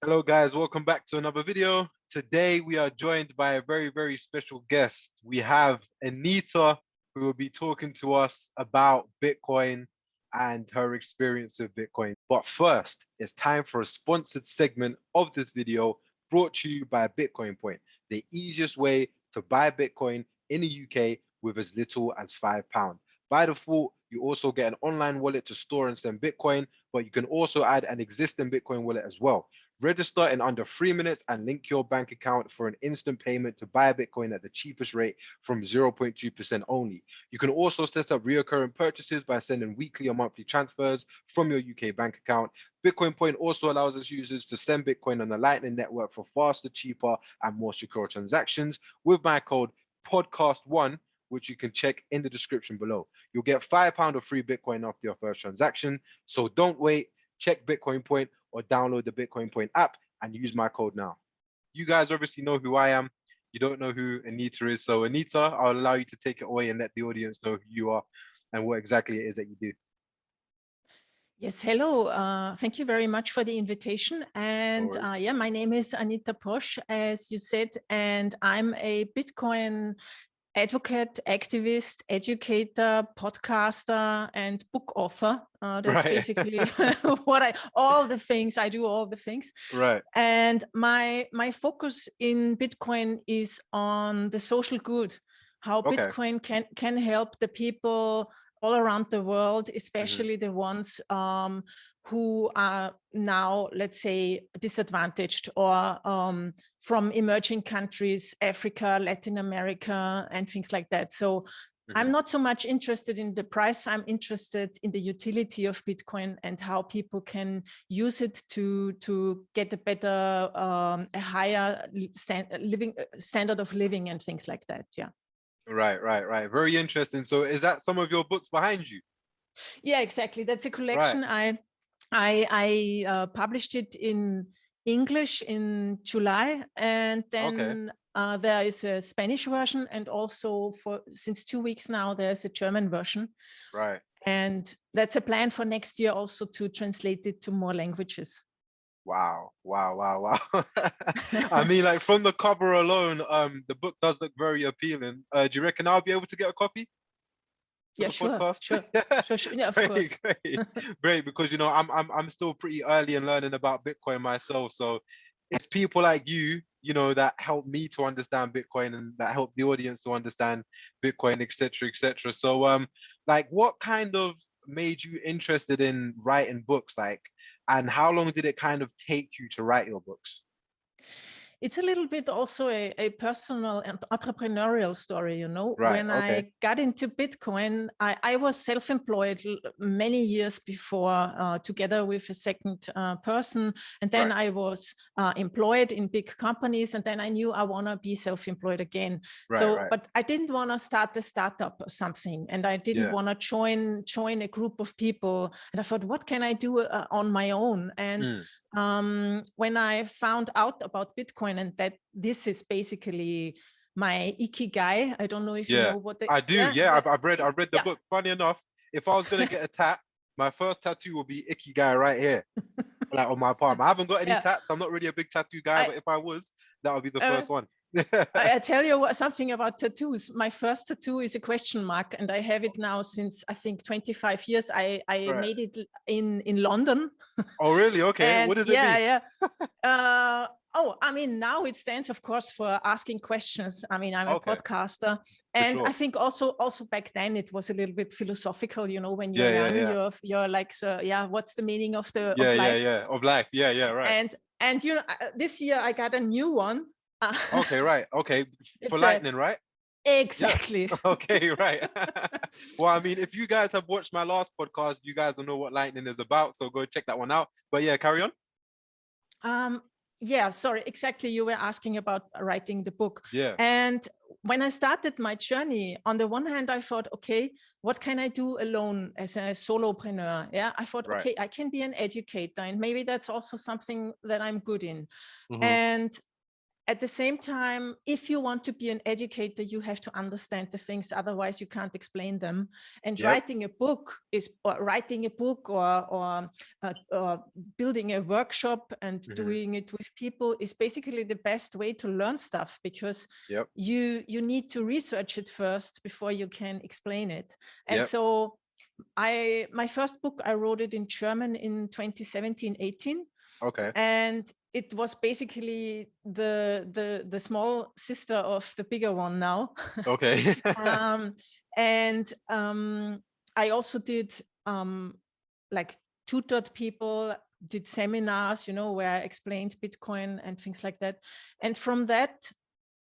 Hello guys, welcome back to another video. Today we are joined by a very special guest. We have Anita, who will be talking to us about Bitcoin and her experience with Bitcoin. But first, it's time for a sponsored segment of this video brought to you by Bitcoin Point, the easiest way to buy Bitcoin in the UK with as little as £5. By default, you also get an online wallet to store and send Bitcoin, but you can also add an existing Bitcoin wallet as well. Register in under 3 minutes and link your bank account for an instant payment to buy Bitcoin at the cheapest rate from 0.2% only. You can also set up recurring purchases by sending weekly or monthly transfers from your UK bank account. Bitcoin Point also allows its users to send Bitcoin on the Lightning Network for faster, cheaper, and more secure transactions with my code podcast1, which you can check in the description below. You'll get £5 of free Bitcoin after your first transaction. So don't wait, check Bitcoin Point or download the Bitcoin Point app and use my code now. You guys obviously know who I am. You don't know who Anita is. So Anita, I'll allow you to take it away and let the audience know who you are and what exactly it is that you do. Yes, hello. Thank you very much for the invitation. And yeah, my name is Anita Posch, as you said, and I'm a Bitcoin advocate, activist, educator, podcaster, and book author. That's basically all the things I do, all the things. Right. And my focus in Bitcoin is on the social good, how Bitcoin can help the people all around the world, especially the ones who are now, let's say, disadvantaged or from emerging countries, Africa, Latin America, and things like that. So I'm not so much interested in the price. I'm interested in the utility of Bitcoin and how people can use it to get a better, a higher standard of living and things like that. Yeah. Right. Very interesting. So is that some of your books behind you? Yeah, exactly. That's a collection. I published it in English in July, and then there is a Spanish version, and also since 2 weeks now there's a German version. Right. And that's a plan for next year also to translate it to more languages. Wow. I mean, like from the cover alone, the book does look very appealing. Do you reckon I'll be able to get a copy? Yeah, sure. Yeah, of course. Great, because you know I'm still pretty early in learning about Bitcoin myself. So it's people like you know, that help me to understand Bitcoin and that help the audience to understand Bitcoin, etc. So like what kind of made you interested in writing books, like, and how long did it kind of take you to write your books? It's a little bit also a personal and entrepreneurial story, you know. Right, when I got into Bitcoin, I was self-employed many years before, together with a second person. And then I was employed in big companies. And then I knew I want to be self-employed again. But I didn't want to start a startup or something. And I didn't want to join a group of people. And I thought, what can I do on my own? And when I found out about Bitcoin and that this is basically my ikigai, I don't know if you know what I do. I've read the book. Funny enough, if I was gonna get a tat, my first tattoo will be ikigai right here, like on my palm. I haven't got any tats. I'm not really a big tattoo guy, but if I was, that would be the first one. I tell you something about tattoos. My first tattoo is a question mark, and I have it now since I think 25 years. I made it in London. Oh, really? Okay. And what does it mean? I mean, now it stands, of course, for asking questions. I mean, I'm a podcaster, and I think also back then it was a little bit philosophical. You know, when you're young, you're like, so what's the meaning of life? Of life. Right. And you know, this year I got a new one. Okay. For Lightning, right? Exactly. Yeah. Okay, right. Well, I mean, if you guys have watched my last podcast, you guys will know what Lightning is about. So go check that one out. But yeah, carry on. Yeah, sorry, exactly. You were asking about writing the book. Yeah. And when I started my journey, on the one hand, I thought, okay, what can I do alone as a solopreneur? Yeah, I thought, okay, I can be an educator, and maybe that's also something that I'm good in. at the same time, if you want to be an educator, you have to understand the things, otherwise you can't explain them. And writing a book or building a workshop and doing it with people is basically the best way to learn stuff, because you need to research it first before you can explain it. And so my first book, I wrote it in German in 2017-18. Okay. And it was basically the small sister of the bigger one now. Okay. I also did like tutored people, did seminars, where I explained Bitcoin and things like that. And from that,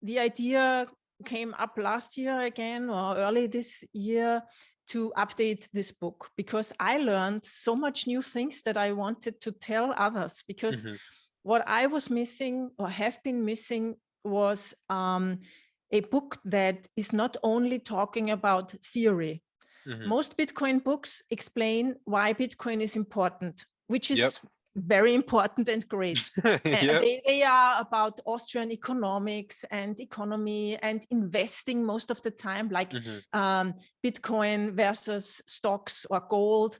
the idea came up last year again, or early this year, to update this book, because I learned so much new things that I wanted to tell others, because what I was missing or have been missing was a book that is not only talking about theory. Most Bitcoin books explain why Bitcoin is important, which is very important and great. They are about Austrian economics and economy and investing most of the time, like Bitcoin versus stocks or gold.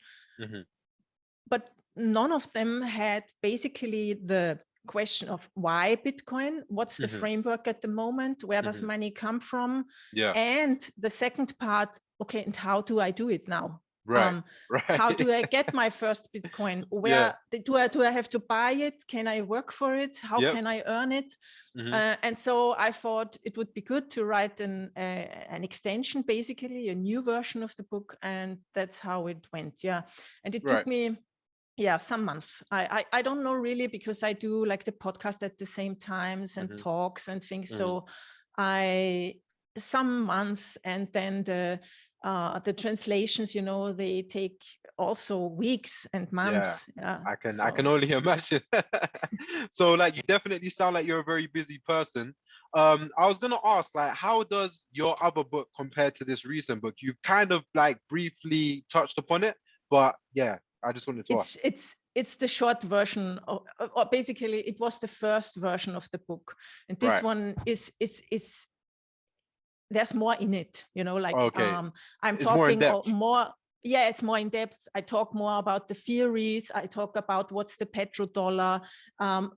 But none of them had basically the question of why Bitcoin, what's the framework at the moment, where does money come from? And the second part, okay, and how do I do it now? How do I get my first Bitcoin? Where do I have to buy it? Can I work for it? How can I earn it? And so I thought it would be good to write an extension, basically a new version of the book, and that's how it went. And it took me some months. I don't know really, because I do like the podcast at the same times and talks and things. So some months, and then the translations, they take also weeks and months. I can only imagine. So like, you definitely sound like you're a very busy person. I was gonna ask, like, how does your other book compare to this recent book? You've kind of like briefly touched upon it, but I just wanted to ask. It's the short version, or basically it was the first version of the book, and this one is there's more in it, like I'm talking more. It's more in depth. I talk more about the theories. I talk about what's the petrodollar,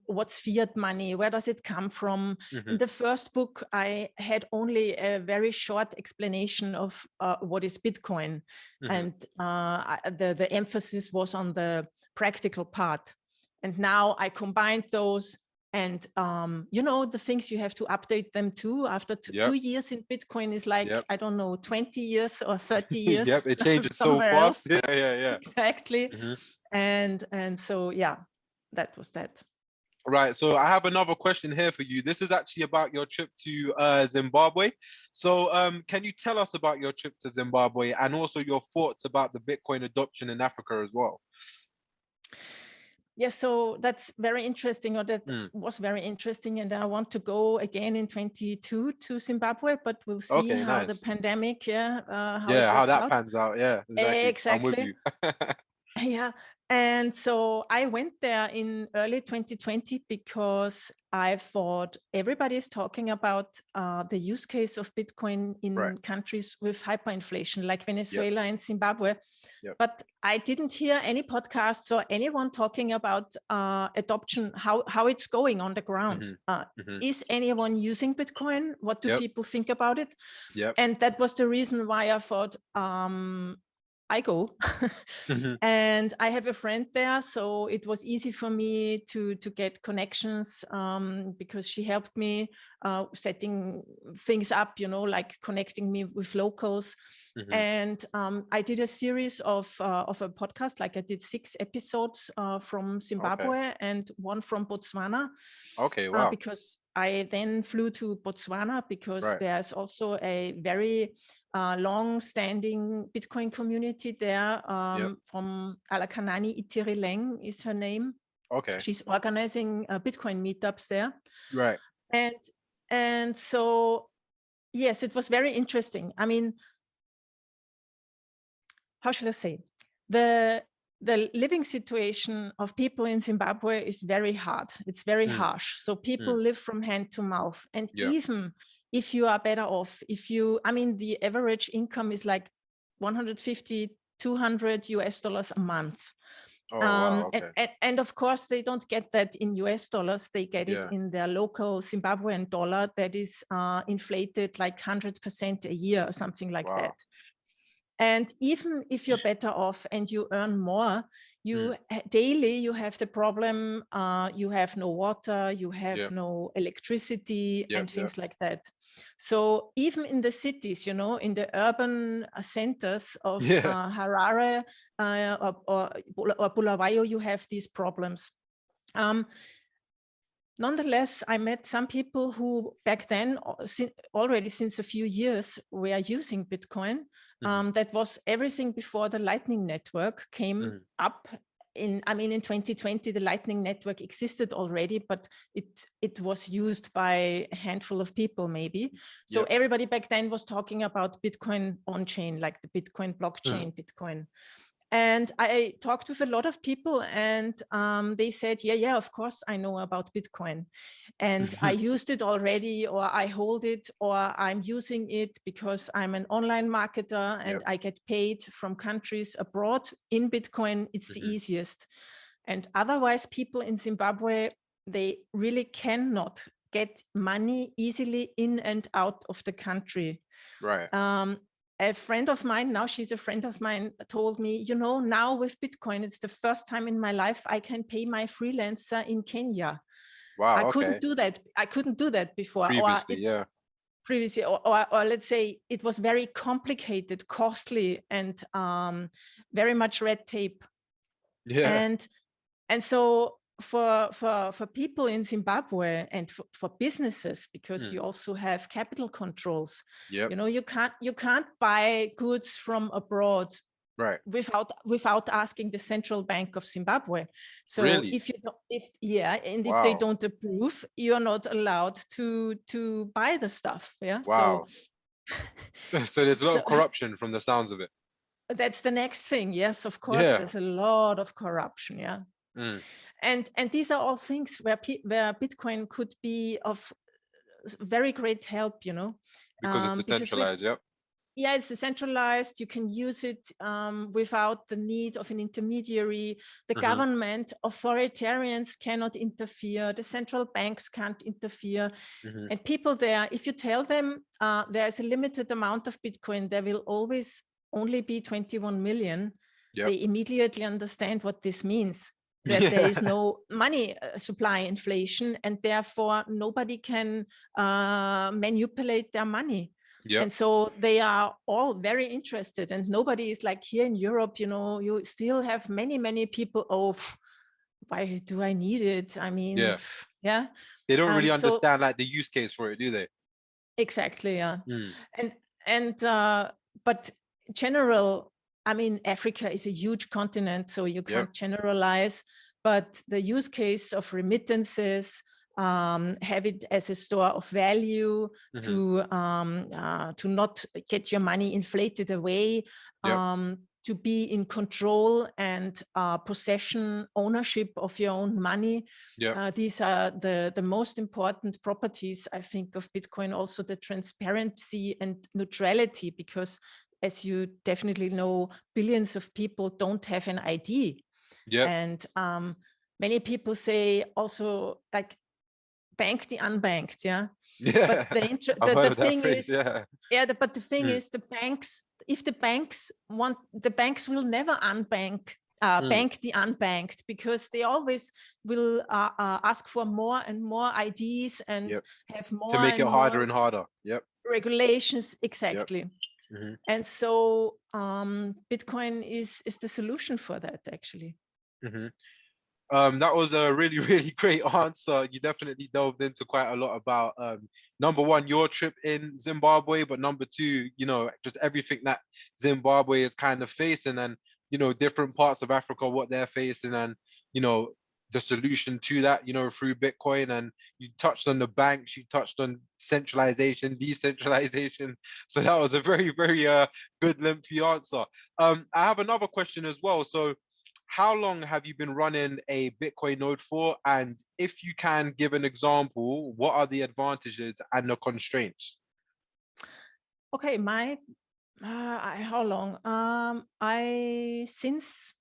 what's fiat money, where does it come from. In the first book, I had only a very short explanation of what is Bitcoin, and the emphasis was on the practical part. And now I combined those. And, the things you have to update them too after 2 years in Bitcoin is like, I don't know, 20 years or 30 years. It changes so fast. Exactly. And so, that was that. Right. So I have another question here for you. This is actually about your trip to Zimbabwe. So can you tell us about your trip to Zimbabwe, and also your thoughts about the Bitcoin adoption in Africa as well? Yes, so that's very interesting, or that was very interesting, and I want to go again in 2022 to Zimbabwe, but we'll see how the pandemic, how that pans out. Exactly. I'm with you. And so I went there in early 2020 because I thought everybody's talking about the use case of Bitcoin in countries with hyperinflation like Venezuela and Zimbabwe. But I didn't hear any podcasts or anyone talking about adoption, how it's going on the ground. Is anyone using Bitcoin? What do people think about it? And that was the reason why I thought, I go. And I have a friend there, so it was easy for me to get connections, because she helped me setting things up, like connecting me with locals. And I did a series of a podcast, like I did 6 episodes from Zimbabwe and 1 from Botswana. Wow. Because I then flew to Botswana, because there's also a very long-standing Bitcoin community there. From Alakanani Itirileng is her name. She's organizing Bitcoin meetups there. And so, yes, it was very interesting. I mean, how should I say? The the living situation of people in Zimbabwe is very hard. It's very harsh. So people live from hand to mouth. And even if you are better off, I mean, the average income is like 150, 200 US dollars a month. Oh, wow, okay. And of course, they don't get that in US dollars. They get it in their local Zimbabwean dollar that is inflated like 100% a year or something like that. And even if you're better off and you earn more, daily you have the problem, you have no water, you have no electricity and things like that. So even in the cities, you know, in the urban centers of Harare or Bulawayo, you have these problems. Nonetheless, I met some people who back then, already since a few years, were using Bitcoin. That was everything before the Lightning Network came up. In 2020, the Lightning Network existed already, but it was used by a handful of people, maybe. So everybody back then was talking about Bitcoin on-chain, like the Bitcoin blockchain, Bitcoin. And I talked with a lot of people, and they said, yeah, of course I know about Bitcoin. And I used it already, or I hold it, or I'm using it because I'm an online marketer and I get paid from countries abroad in Bitcoin. It's the easiest. And otherwise, people in Zimbabwe, they really cannot get money easily in and out of the country. Right. A friend of mine, now she's a friend of mine, told me, you know, now with Bitcoin, it's the first time in my life I can pay my freelancer in Kenya. Wow, I couldn't do that. I couldn't do that before. Previously, or let's say it was very complicated, costly, and very much red tape. And so for people in Zimbabwe and for businesses, because you also have capital controls, you know, you can't buy goods from abroad without asking the central bank of Zimbabwe. So if they don't approve, you're not allowed to buy the stuff. So there's a lot of corruption from the sounds of it. That's the next thing. Yes, of course, there's a lot of corruption. And these are all things where Bitcoin could be of very great help, you know. Because it's decentralized, Yeah, it's decentralized. You can use it without the need of an intermediary. The government, authoritarians cannot interfere. The central banks can't interfere. And people there, if you tell them there's a limited amount of Bitcoin, there will always only be 21 million. They immediately understand what this means. That there is no money supply inflation, and therefore nobody can manipulate their money. And so they are all very interested, and nobody is like here in Europe, you know, you still have many people, oh, why do I need it? I mean, they don't really understand like the use case for it, do they? Exactly, but general, I mean, Africa is a huge continent, so you can't generalize, but the use case of remittances, have it as a store of value, to not get your money inflated away, to be in control and possession, ownership of your own money. These are the most important properties, I think, of Bitcoin. Also the transparency and neutrality, because as you definitely know, billions of people don't have an ID. And many people say also, like, bank the unbanked, but the thing is, but the thing is, the banks, if the banks want, the banks will never unbank bank the unbanked, because they always will ask for more and more IDs and have more to make and it harder more and harder. Regulations, exactly. And so Bitcoin is the solution for that, actually. That was a really, really great answer. You definitely delved into quite a lot about, number one, your trip in Zimbabwe, but number two, you know, just everything that Zimbabwe is kind of facing, and, you know, different parts of Africa, what they're facing, and, you know, the solution to that, you know, through Bitcoin. And you touched on the banks, you touched on centralization, decentralization. So that was a very, very good lengthy answer. I have another question as well. So how long have you been running a Bitcoin node for? And if you can give an example, what are the advantages and the constraints? Okay, how long? Since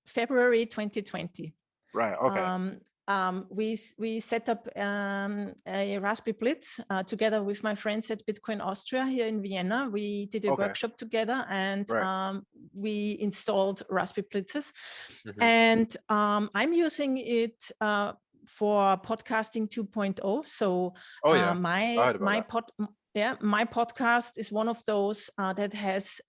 February 2020. Right. Okay. We set up a Raspberry Blitz together with my friends at Bitcoin Austria here in Vienna. We did a workshop together, and we installed Raspberry Blitzes. And I'm using it for podcasting 2.0. So my podcast is one of those that has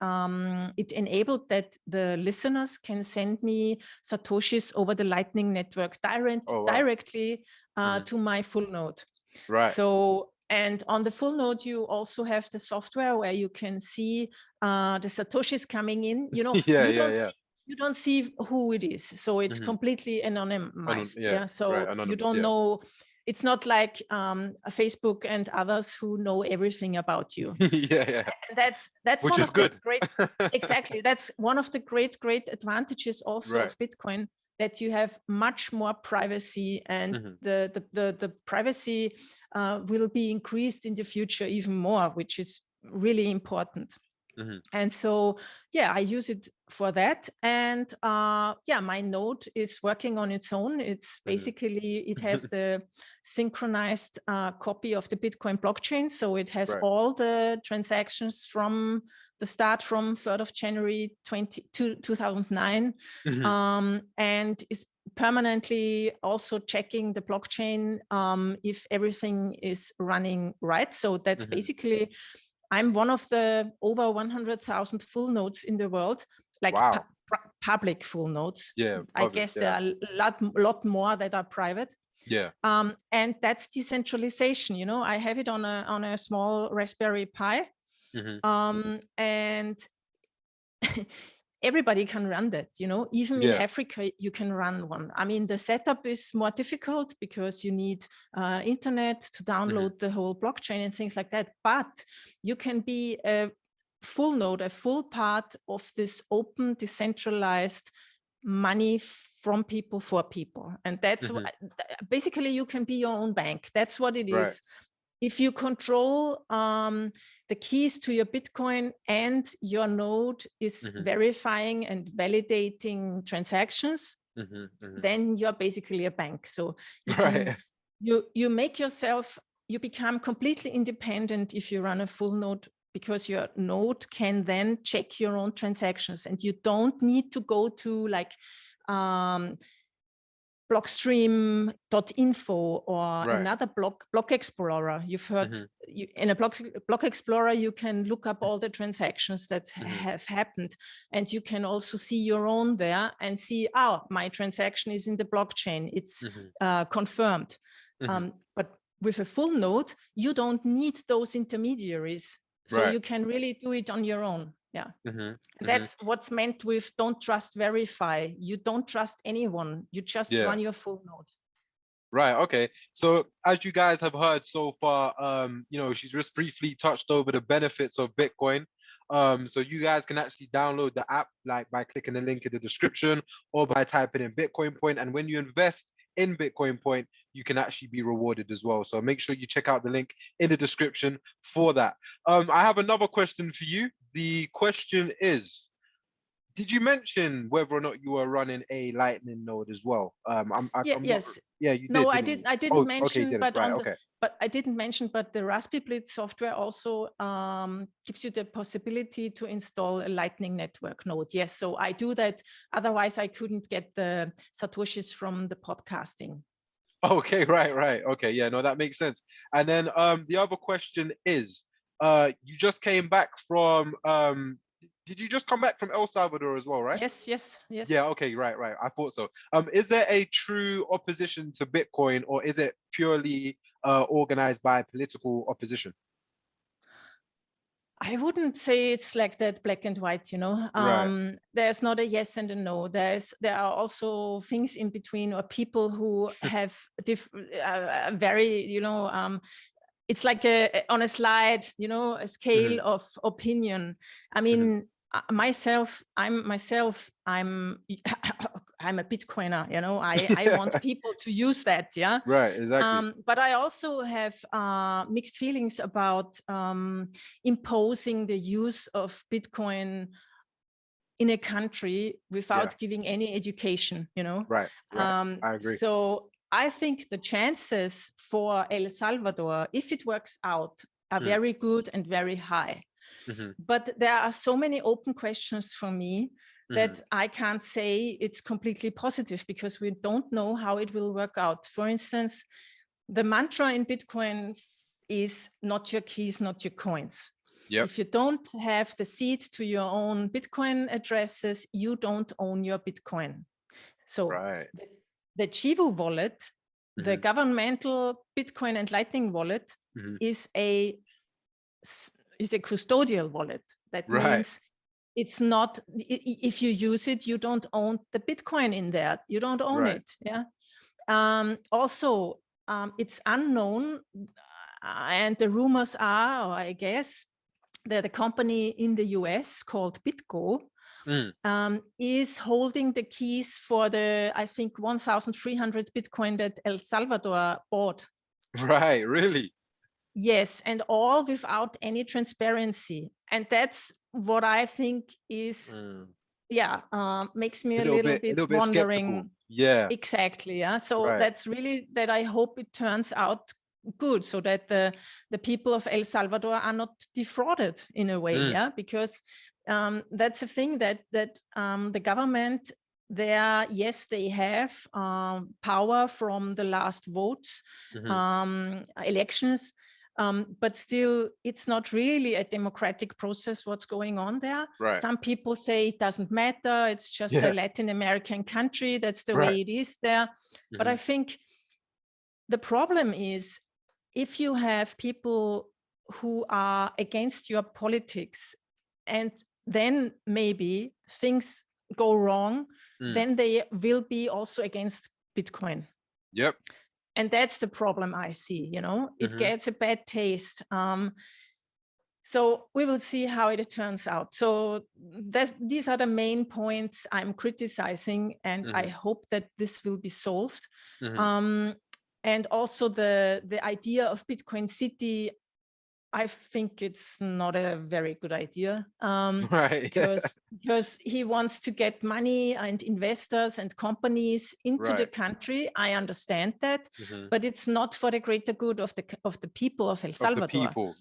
it enabled that the listeners can send me Satoshis over the Lightning Network directly to my full node. Right. So, and on the full node, you also have the software where you can see the Satoshis coming in. You know, you don't see who it is. So it's completely anonymized. So you don't know. It's not like Facebook and others who know everything about you. That's which one is of good. the great exactly. That's one of the great advantages also of Bitcoin, that you have much more privacy, and the privacy will be increased in the future even more, which is really important. And so, I use it for that. And my node is working on its own. It's basically, it has the synchronized copy of the Bitcoin blockchain. So it has all the transactions from the start from 3rd of January 2009, and is permanently also checking the blockchain if everything is running right. So that's basically, I'm one of the over 100,000 full nodes in the world, like public full nodes. I guess there are a lot more that are private. And that's decentralization. You know, I have it on a small Raspberry Pi, and everybody can run that, you know, even in Africa, you can run one. I mean, the setup is more difficult because you need internet to download the whole blockchain and things like that. But you can be a full node, a full part of this open, decentralized money from people for people. And that's basically, you can be your own bank. That's what it is. If you control the keys to your Bitcoin, and your node is verifying and validating transactions, then you're basically a bank. So you can, you make yourself, you become completely independent if you run a full node, because your node can then check your own transactions, and you don't need to go to like blockstream.info or another block explorer. You've heard in a block explorer, you can look up all the transactions that have happened, and you can also see your own there and see, my transaction is in the blockchain, it's confirmed. But with a full node, you don't need those intermediaries. So you can really do it on your own. That's what's meant with don't trust, verify. You don't trust anyone. You just run your full node. Right. Okay. So as you guys have heard so far, you know, she's just briefly touched over the benefits of Bitcoin. So you guys can actually download the app, like by clicking the link in the description or by typing in Bitcoin Point. And when you invest in Bitcoin Point, you can actually be rewarded as well. So make sure you check out the link in the description for that. I have another question for you. The question is, did you mention whether or not you were running a Lightning node as well? Yes. Yeah, you did. No, I didn't mention, but I didn't mention, but the Raspberry Blitz software also gives you the possibility to install a Lightning Network node. Yes, so I do that. Otherwise, I couldn't get the Satoshis from the podcasting. Okay, right. Okay, yeah, no, that makes sense. And then the other question is, you just came back from did you just come back from El Salvador as well, right? Yes. Yeah, okay, right. I thought so. Is there a true opposition to Bitcoin, or is it purely organized by political opposition? I wouldn't say it's like that black and white, you know. There's not a yes and a no. There are also things in between, or people who have very, you know, it's like on a slide, you know, a scale of opinion. I mean, I'm I'm a Bitcoiner, you know, I want people to use that, yeah. Right, exactly. But I also have mixed feelings about imposing the use of Bitcoin in a country without giving any education, you know. Right, right. I agree. So I think the chances for El Salvador, if it works out, are very good and very high. But there are so many open questions for me that I can't say it's completely positive, because we don't know how it will work out. For instance, the mantra in Bitcoin is not your keys, not your coins. Yep. If you don't have the seed to your own Bitcoin addresses, you don't own your Bitcoin. So the Chivo wallet, the governmental Bitcoin and Lightning wallet, is a custodial wallet. That means it's not, if you use it, you don't own the Bitcoin in there. You don't own it. Yeah. Also, it's unknown, and the rumors are, or I guess, that a company in the US called BitGo is holding the keys for the, I think, 1,300 Bitcoin that El Salvador bought. Right, really? Yes, and all without any transparency. And that's what I think is, makes me a little bit wondering. Skeptical. Yeah. Exactly, yeah. So that's really that I hope it turns out good, so that the people of El Salvador are not defrauded in a way, yeah, because that's a thing that the government there, yes, they have power from the last votes, elections, but still it's not really a democratic process what's going on there. Some people say it doesn't matter, it's just a Latin American country, that's the way it is there. But I think the problem is, if you have people who are against your politics and then maybe things go wrong, then they will be also against Bitcoin. Yep. And that's the problem I see, you know, it gets a bad taste. So we will see how it turns out. So these are the main points I'm criticizing, and I hope that this will be solved. And also the idea of Bitcoin City, I think it's not a very good idea, because he wants to get money and investors and companies into the country. I understand that, but it's not for the greater good of the people of El Salvador. Of the people,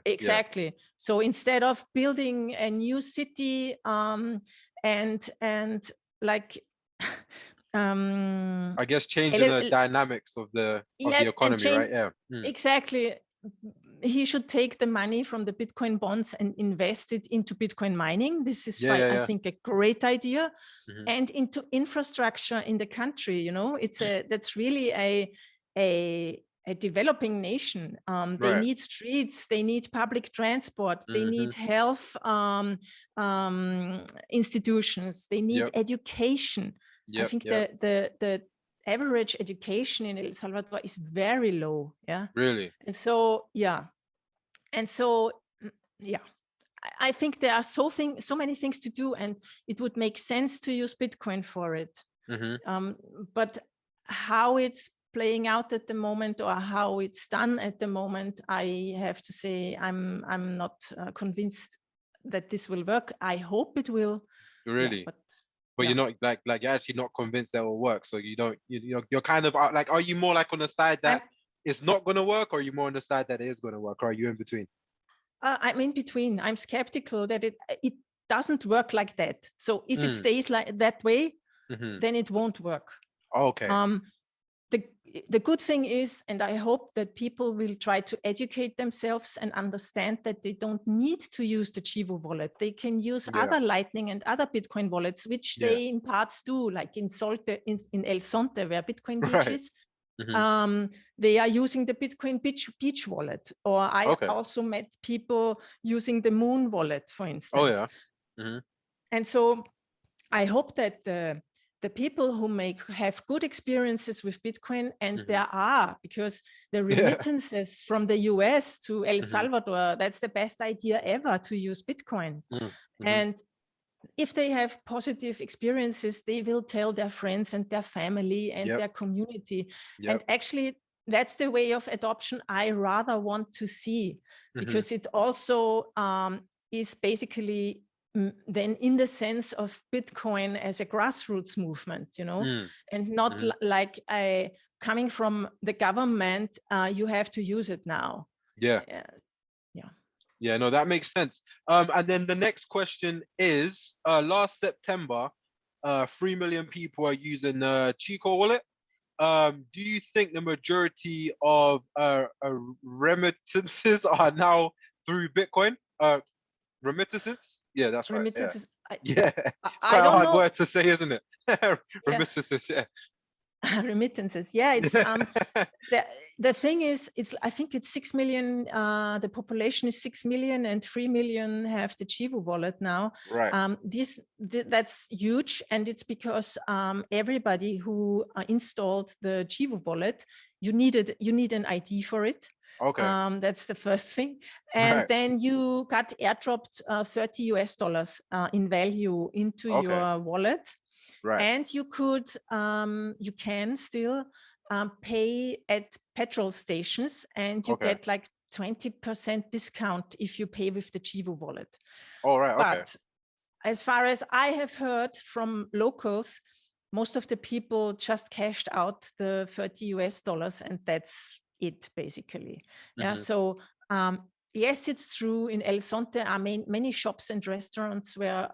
exactly. So instead of building a new city and like. I guess changing the dynamics of the economy, right? Yeah, exactly. He should take the money from the Bitcoin bonds and invest it into Bitcoin mining. This is, I think, a great idea, and into infrastructure in the country. You know, that's really a developing nation. They need streets, they need public transport, they need health institutions, they need education. I think the average education in El Salvador is very low. Yeah. Really? And so, I think there are so many things to do, and it would make sense to use Bitcoin for it. But how it's playing out at the moment, or how it's done at the moment, I have to say I'm not convinced that this will work. I hope it will. Really? But you're not like you're actually not convinced that will work. So you don't, you're kind of like, are you more like on the side that it's not going to work, or are you more on the side that it is going to work, or are you in between? I'm in between. I'm skeptical that it doesn't work like that. So if it stays like that way, then it won't work. Okay. The good thing is, and I hope that people will try to educate themselves and understand that they don't need to use the Chivo wallet. They can use other Lightning and other Bitcoin wallets, which they in parts do, like in El Sonte, where Bitcoin Beach is. They are using the Bitcoin Beach wallet. Or I also met people using the Moon wallet, for instance. And so I hope that the people who have good experiences with Bitcoin, and there are, because the remittances from the US to El Salvador, that's the best idea ever, to use Bitcoin. And if they have positive experiences, they will tell their friends and their family and their community. And actually, that's the way of adoption I rather want to see, because it also is basically then in the sense of Bitcoin as a grassroots movement, you know, and not like coming from the government, you have to use it now. Yeah, no, that makes sense. And then the next question is, last September, 3 million people are using Chico wallet. Do you think the majority of remittances are now through Bitcoin? Remittances? Yeah, that's right. Remittances. Yeah, it's I quite a don't hard know. word to say, isn't it? Remittances, yeah. Remittances, yeah. It's the thing is, I think it's 6 million. The population is 6 million, and 3 million have the Chivo wallet now. Right. That's huge, and it's because everybody who installed the Chivo wallet, you need an ID for it. Okay. That's the first thing, and then you got airdropped $30 in value into your wallet. Right. And you can still pay at petrol stations, and you get like 20% discount if you pay with the Chivo wallet. Oh, right. Okay. But as far as I have heard from locals, most of the people just cashed out the $30, and that's it basically. Yeah. So yes, it's true. In El Sonte are many shops and restaurants where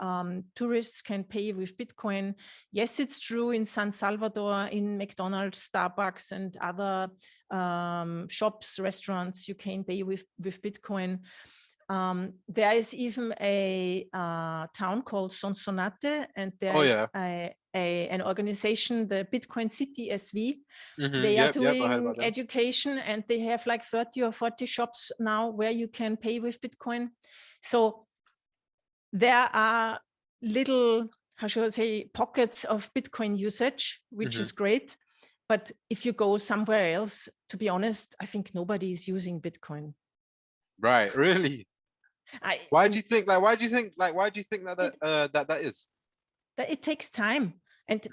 tourists can pay with Bitcoin. Yes, it's true in San Salvador, in McDonald's, Starbucks, and other shops, restaurants, you can pay with Bitcoin. There is even a town called Sonsonate, and there is an organization, the Bitcoin City SV. They are doing education, and they have like 30 or 40 shops now where you can pay with Bitcoin. So there are little, how should I say, pockets of Bitcoin usage, which is great. But if you go somewhere else, to be honest, I think nobody is using Bitcoin. Right, really? Why do you think that is? That it takes time, and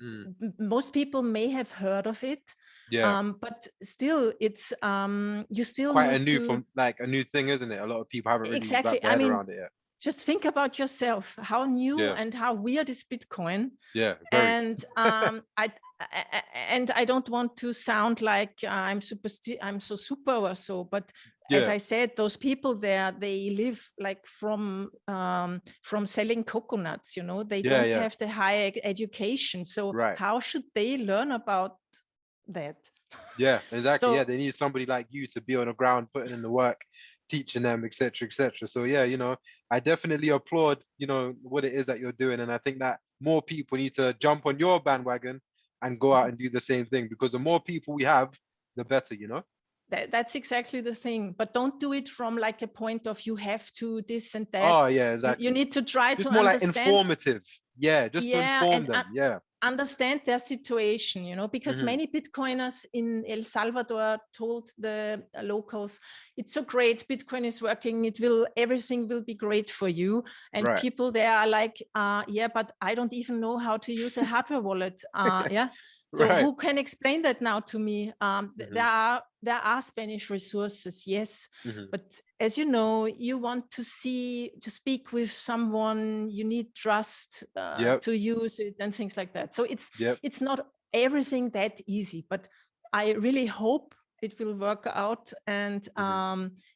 most people may have heard of it. But still, it's you still quite need a new thing, isn't it? A lot of people haven't really wrapped their head around it yet. Just think about yourself, how new and how weird is Bitcoin. Yeah, very. And I don't want to sound like I'm so super or so, but as I said, those people there, they live like from selling coconuts, you know, they don't have the high education. So how should they learn about that? Yeah, exactly. So, they need somebody like you to be on the ground, putting in the work, teaching them, etc., etc. So yeah, you know, I definitely applaud, you know, what it is that you're doing, and I think that more people need to jump on your bandwagon and go out and do the same thing, because the more people we have, the better, you know. That's exactly the thing, but don't do it from like a point of you have to this and that. Oh yeah, exactly. You need to try just to more understand. Like informative. Yeah, just to inform them. Understand their situation, you know, because many Bitcoiners in El Salvador told the locals, it's so great, Bitcoin is working, everything will be great for you. And people there are like, yeah, but I don't even know how to use a hardware wallet. So who can explain that now to me? There are Spanish resources, yes, but as you know, you want to speak with someone, you need trust to use it and things like that. So it's not everything that easy, but I really hope it will work out, and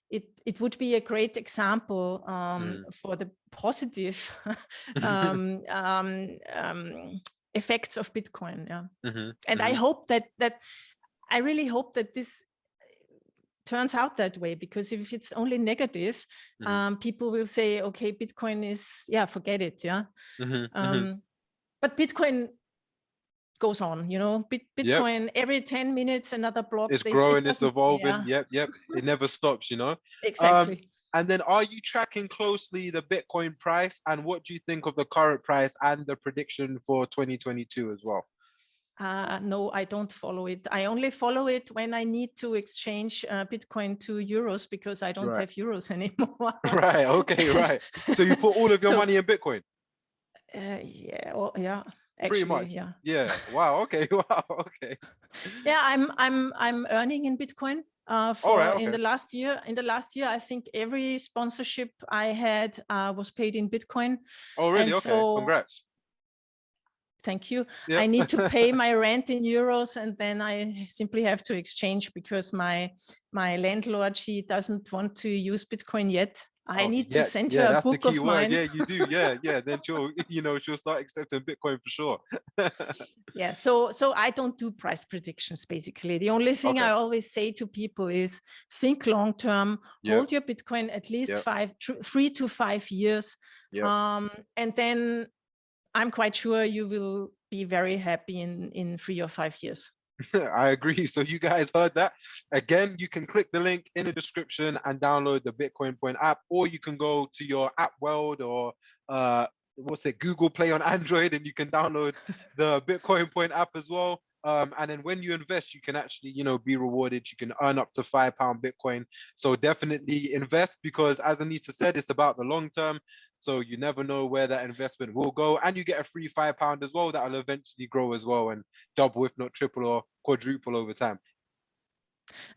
it would be a great example for the positive effects of Bitcoin. And I hope that I really hope that this turns out that way, because if it's only negative, people will say, okay, Bitcoin is, forget it. But Bitcoin goes on, you know, Bitcoin every 10 minutes, another block. It's growing, it's evolving. Yep. It never stops, you know. Exactly. And then are you tracking closely the Bitcoin price, and what do you think of the current price and the prediction for 2022 as well? No, I don't follow it. I only follow it when I need to exchange Bitcoin to euros, because I don't have euros anymore. Okay, right. So you put all of your money in Bitcoin? Yeah, well, yeah, Pretty actually, much. yeah. Yeah. Wow. Okay. Wow. Okay. Yeah, I'm earning in Bitcoin. All right. In Okay. the last year, I think every sponsorship I had was paid in Bitcoin, Oh, really? and Okay. so Congrats. thank you. Yep. I need to pay my rent in euros, and then I simply have to exchange because my landlord, she doesn't want to use Bitcoin yet. I Oh, need to yes. send Yeah, her a that's the book key of word. mine. Yeah, you do. Yeah, yeah. Then she'll, she'll start accepting Bitcoin for sure. Yeah, so I don't do price predictions. Basically, the only thing Okay. I always say to people is think long term, Yep. hold your Bitcoin at least Yep. 3 to 5 years, Yep. and then I'm quite sure you will be very happy in 3 or 5 years. I agree. So you guys heard that. Again, you can click the link in the description and download the Bitcoin Point app, or you can go to your app world or what's it, Google Play on Android, and you can download the Bitcoin Point app as well. And then when you invest, you can actually, be rewarded. You can earn up to £5 Bitcoin. So definitely invest because, as Anita said, it's about the long term. So you never know where that investment will go, and you get a free £5 as well that will eventually grow as well and double, if not triple or quadruple over time.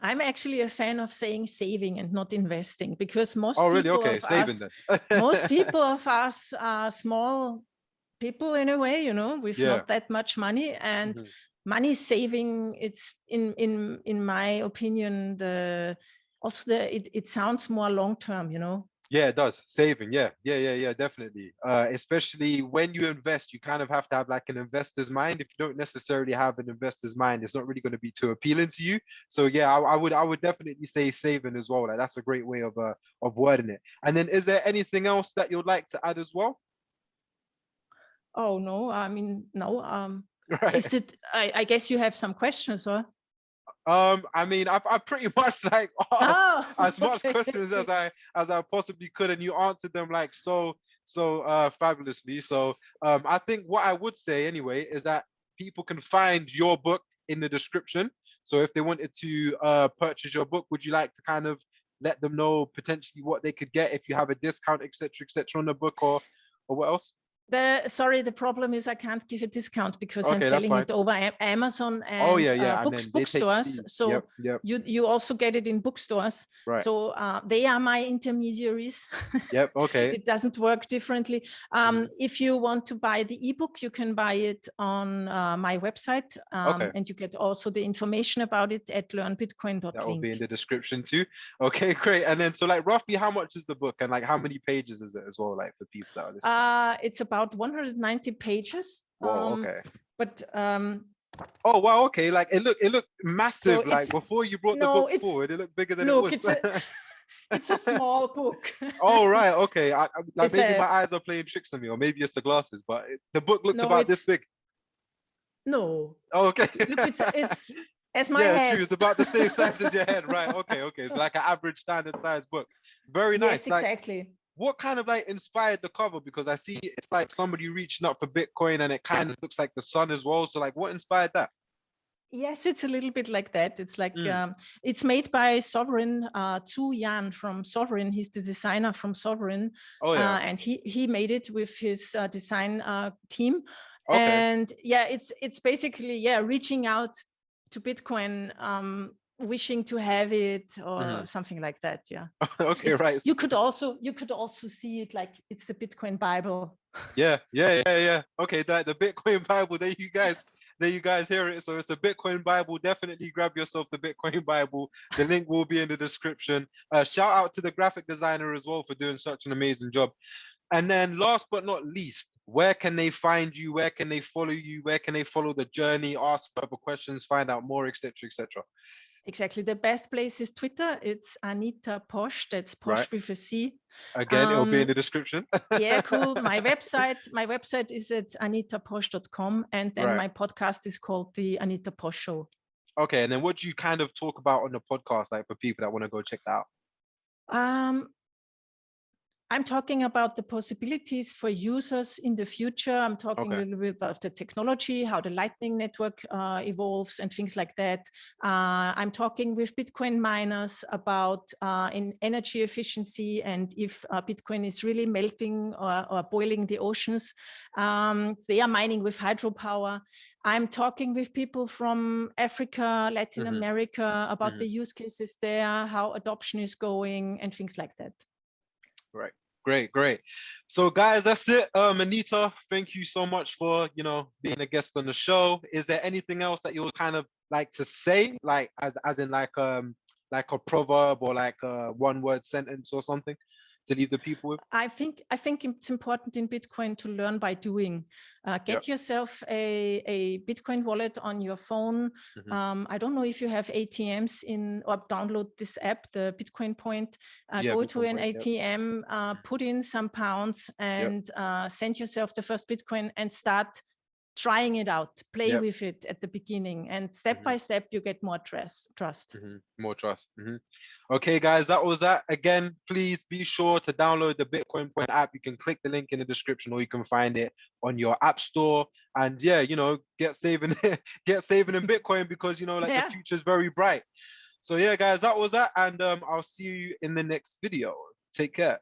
I'm actually a fan of saying saving and not investing because most Oh, really? people Okay, of saving us, then. most people of us are small people in a way, with Yeah. not that much money, and Mhm. money saving, it's in my opinion, it sounds more long term, Yeah, it does. Saving. Yeah. Yeah, definitely. Especially when you invest, you kind of have to have like an investor's mind. If you don't necessarily have an investor's mind, it's not really going to be too appealing to you. So yeah, I would definitely say saving as well. Like that's a great way of wording it. And then is there anything else that you'd like to add as well? Oh no, I mean, no. Right. I guess you have some questions, or? I mean, I've pretty much like asked Oh, as much okay. questions as I possibly could, and you answered them like so fabulously. So I think what I would say anyway is that people can find your book in the description. So if they wanted to purchase your book, would you like to kind of let them know potentially what they could get if you have a discount, etc., on the book, or what else? The problem is I can't give a discount because I'm Okay, that's selling fine. it over Amazon Oh and yeah, and then they take bookstores. fees. So Yep, you also get it in bookstores. right. So they are my intermediaries. Yep, okay. It doesn't work differently. Mhm. If you want to buy the ebook, you can buy it on my website, Okay. and you get also the information about it at That will learnbitcoin.link. be in the description too. Okay, great. And then so like roughly how much is the book and like how many pages is it as well, like for people that are listening? It's about 190 pages. Whoa, okay. But Oh wow, okay. Like it looked so massive. Like it's before you brought the no, book it's forward, it looked bigger than it look, was. it's a small book. Oh right, okay. Like It's maybe my a eyes are playing tricks on me, or maybe it's the glasses, but the book looked no, about this it's big. no. Oh, okay. Look, it's as my Yeah, true. head. It's about the same size as your head, right? Okay, okay. It's like an average standard size book. Very Yes, nice. Like exactly. what kind of like inspired the cover? Because I see it's like somebody reaching up for Bitcoin and it kind of looks like the sun as well. So like what inspired that? Yes, it's a little bit like that. It's like Mm. it's made by Sovereign, Tu Yan from Sovereign. He's the designer from Sovereign, Oh yeah. and he made it with his design team. Okay. And yeah, it's basically reaching out to Bitcoin, wishing to have it or Mhm. something like that. Yeah, Okay, it's right. you could also see it like it's the Bitcoin Bible. Yeah. Okay, the Bitcoin Bible. There you guys hear it. So it's a Bitcoin Bible. Definitely grab yourself the Bitcoin Bible. The link will be in the description. Shout out to the graphic designer as well for doing such an amazing job. And then last but not least, where can they find you? Where can they follow you? Where can they follow the journey, ask further questions, find out more, etc.? Exactly. The best place is Twitter. It's Anita Posch. That's Right. Posch with a C. Again, it'll be in the description. Yeah, cool. My website is at anitaposch.com, and then Right. my podcast is called the Anita Posch Show. Okay. And then what do you kind of talk about on the podcast, like for people that want to go check that out? Um, I'm talking about the possibilities for users in the future. I'm talking a little bit about the technology, how the Lightning Network evolves and things like that. I'm talking with Bitcoin miners about in energy efficiency and if Bitcoin is really melting or boiling the oceans. They are mining with hydropower. I'm talking with people from Africa, Latin America about the use cases there, how adoption is going and things like that. Right. Great. So guys, that's it. Anita, thank you so much for, being a guest on the show. Is there anything else that you would kind of like to say, like as in like a proverb or like a one-word sentence or something to leave the people with? I think it's important in Bitcoin to learn by doing. Get yourself a Bitcoin wallet on your phone. I don't know if you have ATMs or download this app, the Bitcoin Point. Go Bitcoin to an Point, ATM, put in some pounds and send yourself the first Bitcoin and start trying it out, play with it at the beginning, and step by step you get more trust. More trust. Okay guys, that was that. Again, please be sure to download the Bitcoin Point app. You can click the link in the description or you can find it on your app store. And yeah, get saving in Bitcoin because the future is very bright. So yeah guys, that was that, and I'll see you in the next video. Take care.